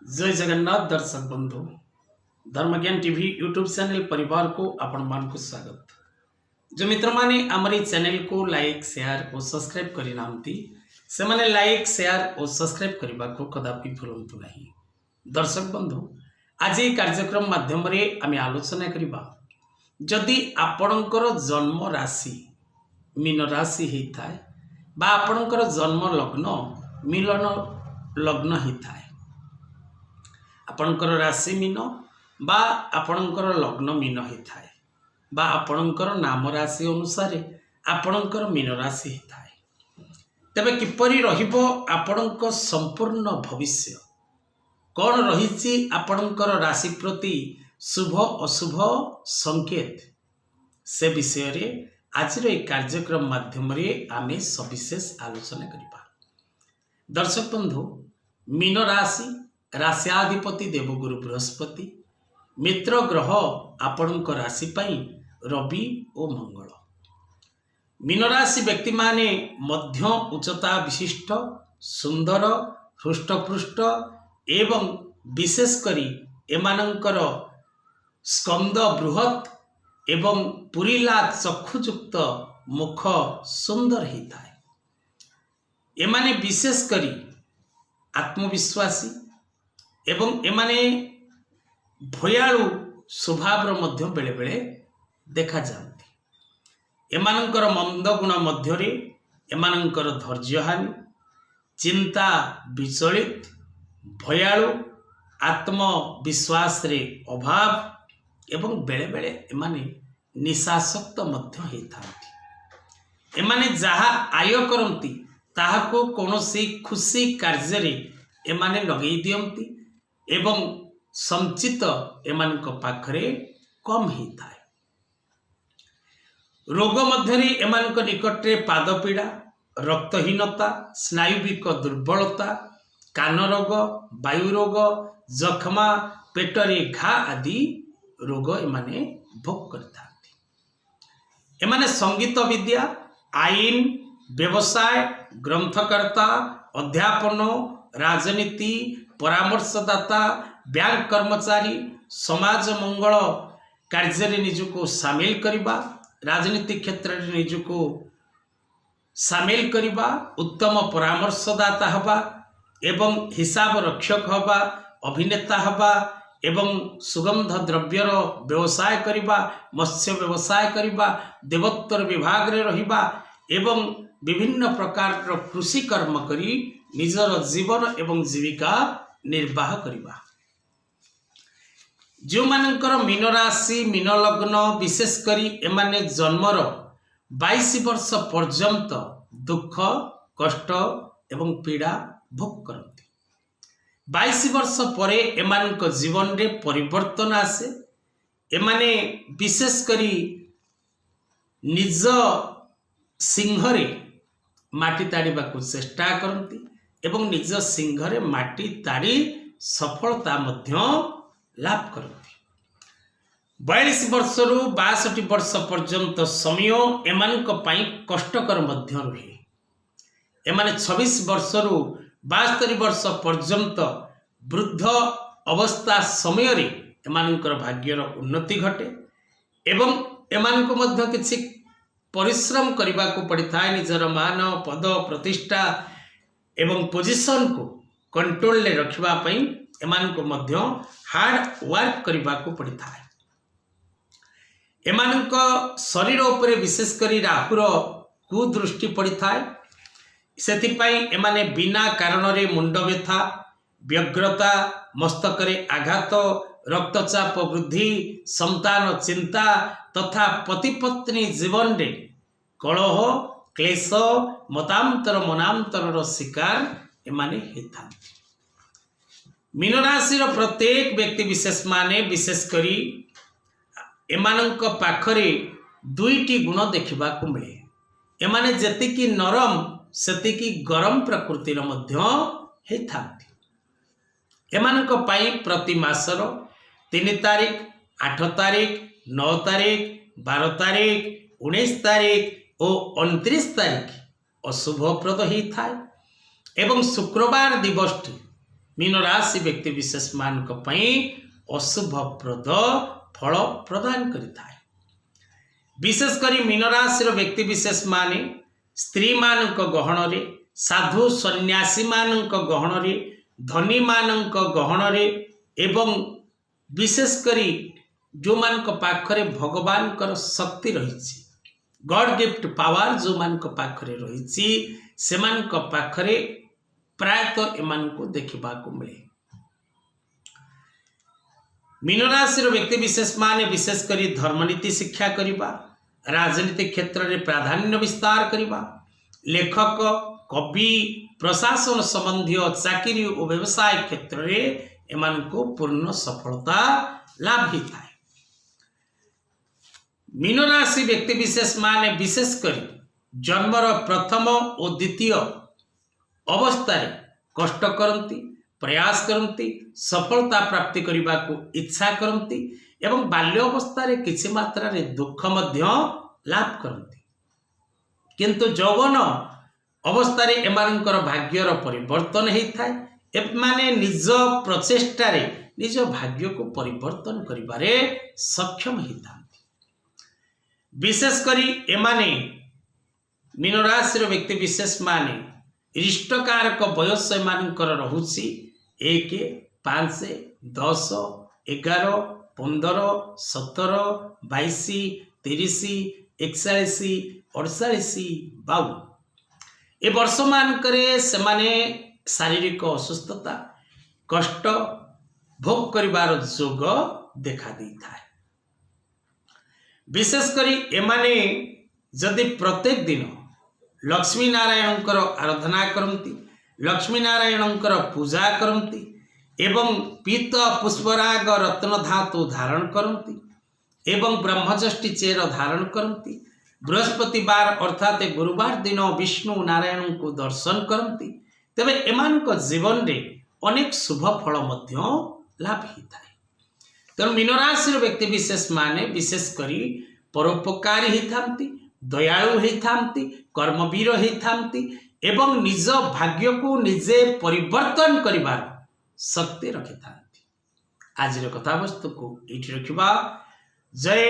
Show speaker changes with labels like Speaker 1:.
Speaker 1: जय जगन्नाथ दर्शक बंधु धर्मज्ञान टीवी यूट्यूब चैनल परिवार को आपण मान को स्वागत। जो मित्र माने हमारी चैनल को लाइक शेयर और सब्सक्राइब करि नांती से माने लाइक शेयर और सब्सक्राइब करबा को कदापि भूलंतु नहीं। दर्शक बंधु आज ये कार्यक्रम माध्यम रे आमे आलोचना करिबा जदि आपणकर जन्म राशि मीन राशि हेताय बा आपणकर जन्म लग्न मिलन लग्न हेताय आपणकर राशि मीन बा आपणकर लग्न मीन होता है बा आपणकर नाम राशि अनुसार आपणकर मीन राशि होता है तेबे किपरि रहिबो आपणक संपूर्ण भविष्य कौन रही आपणकर राशि प्रति शुभ अशुभ संकेत से विषय रे आज कार्यक्रम माध्यम रे आमे सविशेष आलोचना करिबा। दर्शक बंधु मीन राशि राश्याधिपति देवगुरु बृहस्पति मित्र ग्रह आपणक राशि पाई रवि और मंगल। मीन राशि व्यक्ति माने मध्य उच्चता विशिष्ट सुंदर हृष्टपृष्ट एवं विशेष करी एमानंकर स्कंद बृहत एवं पुरीला चक्षुयुक्त मुख सुंदर होता है। एमाने विशेष करी आत्मविश्वासी एवं एमाने भयालु स्वभाव मध्य बेले बेले देखा जाती। एमानंकर मंद गुण मध्यरे एमानंकर धैर्यहानि चिंता विचलित भयालु आत्मविश्वास रे अभाव एवं बेले बेले एमाने निशासक्त मध्य होता। एमाने जहा आय करती ताहाको कौनसी खुशी कार्य रे एमाने लगे दियंती एवं संचित एमानक पाखरे कम होता है। रोग मध्यरे एमानक निकटरे पाद पीड़ा रक्तहीनता स्नायुविक दुर्बलता कान रोग वायु रोग जखमा पेटरे घा आदि रोग एमाने भोग करता। एमाने संगीत विद्या आईन व्यवसाय ग्रंथकर्ता अध्यापन राजनीति परामर्शदाता बैंक कर्मचारी समाज मंगल कार्य निजुको सामिल करिबा राजनीति क्षेत्र में निजुको सामिल करिबा उत्तम परामर्शदाता हवा एवं हिसाब रक्षक हवा अभिनेता हवा एवं सुगंध द्रव्यर व्यवसाय करिबा मत्स्य व्यवसाय करिबा देवोत्तर विभाग रे रहिबा एवं विभिन्न प्रकार कृषि कर्म करी निजर जीवन एवं जीविका निर्वाह करिबा। जो मानकर मीन राशि मीन लग्न विशेष करी एमाने जन्मर 22 वर्ष पर्यंत दुख कष्ट एवं पीड़ा भोग करती। 22 वर्ष परे एमानक जीवन रे परिवर्तन आसे। एमाने विशेष करी निज सिंहरे माटी ताड़ीबा को चेष्टा करती एवं निज सिंहरे माटी ताड़ी सफलता मध्य लाभ करती। 42 वर्ष रु 62 वर्ष पर्यंत समय एमानक पाई कष्टकर मध्य रुहे। एमाने 26 वर्ष रु 72 वर्ष पर्यंत वृद्ध अवस्था समय रे एमानकर भाग्यर उन्नति घटे एवं एमानक मध्य किछि परिश्रम करने को पड़ता है। निजर मान पद प्रतिष्ठा एवं पोजिशन को कंट्रोल ले रखिबा पई एमान को मध्य हार्ड वर्क करने को पड़ता है। एमान को शरीर उपरे विशेष करी राहुर कुदृष्टि पड़ता है। सेति पई एमाने बिना कारण रे मुंड व्यथा व्यग्रता मस्तक रे आघात रक्तचाप वृद्धि संतान चिंता तथा पति पत्नी जीवन रे कलह क्लेश मतांतर मनांतर शिकार एमाने हेता। मीन राशि प्रत्येक व्यक्ति विशेष माने विशेष करी एमानंक पाखरे दुईटी गुण देखा मिले। एमाने जेतिकी नरम सेतिकी गरम प्रकृतिर मध्य हेतांती। एमानंक पाई प्रति मासर 3 तारीख 8 तारीख 9 तारीख 12 तारीख 19 तारीख और 29 तारीख अशुभप्रद होता है एवं शुक्रवार दिवसटी मीन राशि व्यक्ति विशेष मान अशुभप्रद फल प्रदान करिथाए। विशेषकर मीन राशि व्यक्ति विशेष माने स्त्री मान गहन रे, साधु सन्यासी मान गहन रे, धनी मान गहन रे एवं विशेषकर जो मान पाखरे भगवान कर शक्ति रही, गॉड गिफ्ट पावर जो मान पाखरे रही, से मान पाखरे प्रायतः एमान को देखा मिले। मीन राशि व्यक्ति विशेष माने विशेषकर धर्मनीति शिक्षा करवा, राजनीतिक क्षेत्र में प्राधान्य विस्तार करवा, लेखक कवि प्रशासन संबंधी चाकरी और व्यवसाय क्षेत्र में एमान को पूर्ण सफलता लाभ होता है। मीन राशि व्यक्ति विशेष माने विशेषकर जन्मर प्रथम और द्वितीय अवस्था कष्ट करती, प्रयास करती, सफलता प्राप्ति करने को इच्छा करती एवं बाल्यावस्था किसी मात्रा रे दुख मध्य लाभ करती, किंतु यौवन अवस्था एमानकर भाग्यर परिवर्तन होता है। एमाने निज प्रचेष्टा रे निज भाग्य को परिवर्तन करिबारे सक्षम होता। विशेषकर एमाने मीन राशि व्यक्ति विशेष माने इष्टकारक बयस एमानकर रहुछि 1, 5, 10, 11, 15, 17, 22, 30, 41, 48, 52 ए वर्ष मानकरे सेमाने शारीरिक असुस्थता कष्ट भोग करिबार जोग देखा देता है। विशेषकर एमाने जदि प्रत्येक दिन लक्ष्मी नारायणकर आराधना करती, लक्ष्मी नारायणकर पूजा करती एवं पीत पुष्पराग रत्न धातु धारण करती एवं ब्रह्मजष्टि चेर धारण करती, बृहस्पतिवार अर्थात गुरुवार दिन विष्णु नारायण को दर्शन करती, तेबे एमानक जीवन रे अनेक शुभ फल मध्य लाभ होता है। तेणु मीन राशि व्यक्ति विशेष माने विशेषकर परोपकारी होती, दयालु होती, कर्मवीर होती एवं निज भाग्य को निजे परिवर्तन करिबार शक्ति रखि था। आज कथावस्तु को ये रखा। जय